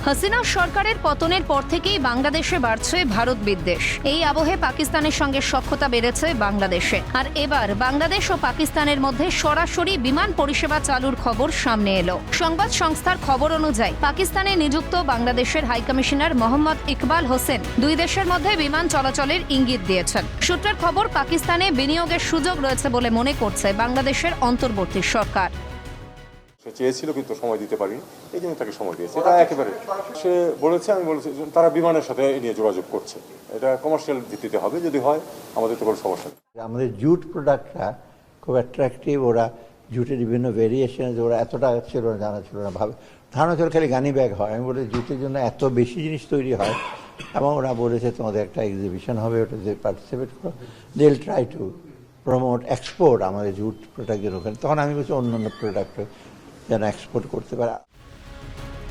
হাসিনা সরকারের পতনের পর থেকেই বাংলাদেশে বাড়ছে ভারত বিদ্বেষ। এই আবহে পাকিস্তানের সঙ্গে সখ্যতা বেড়েছে বাংলাদেশে। আর এবার বাংলাদেশ ও পাকিস্তানের মধ্যে সরাসরি বিমান পরিষেবা চালুর খবর সামনে এলো। সংবাদ সংস্থার খবর অনুযায়ী পাকিস্তানে নিযুক্ত বাংলাদেশের হাইকমিশনার মোহাম্মদ ইকবাল হোসেন দুই দেশের মধ্যে বিমান চলাচলের ইঙ্গিত দিয়েছেন। সূত্রের খবর, পাকিস্তানে বিনিয়োগের সুযোগ রয়েছে বলে মনে করছে বাংলাদেশের অন্তর্বর্তী সরকার। সে চেয়েছিল কিন্তু সময় দিতে পারিনি, এই জন্য তাকে সময় দিয়েছে। এটা একেবারে সে বলেছে, আমি বলেছি তারা বিমানের সাথে এ নিয়ে যোগাযোগ করছে। এটা কমার্শিয়াল ভিত্তিতে হবে, যদি হয় আমাদের তো কোনো সমস্যা নেই। আমাদের জুট প্রোডাক্টটা খুব অ্যাট্রাকটিভ। ওরা জুটের বিভিন্ন ভেরিয়েশন, ওরা এতটা ছিল না, জানা ছিল না, ধারণা ছিল খালি গানি ব্যাগ হয়। আমি বলি জুটের জন্য এত বেশি জিনিস তৈরি হয়, এবং ওরা বলেছে তোমাদের একটা এক্সিবিশন হবে, ওটা যে পার্টিসিপেট করো, they will try to promote export আমাদের জুট প্রোডাক্টের ওখানে। তখন আমি বলছি অন্যান্য প্রোডাক্ট যেন এক্সপোর্ট করতে পারে।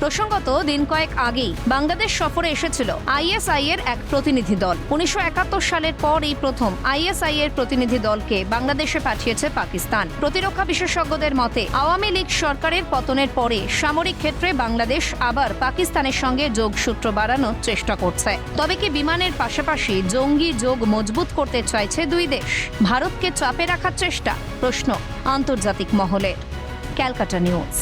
প্রসঙ্গত, দিন কয়েক আগেই বাংলাদেশ সফরে এসেছিল আইএসআই এর এক প্রতিনিধি দল। 1971 সালের পর এই প্রথম আইএসআই এর প্রতিনিধি দলকে বাংলাদেশে পাঠিয়েছে পাকিস্তান। প্রতিরক্ষা বিশেষজ্ঞদের মতে, আওয়ামী লীগ সরকারের পতনের পরে সামরিক ক্ষেত্রে বাংলাদেশ আবার পাকিস্তানের সঙ্গে যোগসূত্র বাড়ানোর চেষ্টা করছে। তবে কি বিমানের পাশাপাশি জঙ্গি যোগ মজবুত করতে চাইছে দুই দেশ? ভারতকে চাপে রাখার চেষ্টা? প্রশ্ন আন্তর্জাতিক মহলে। ক্যালকাটা নিউজ।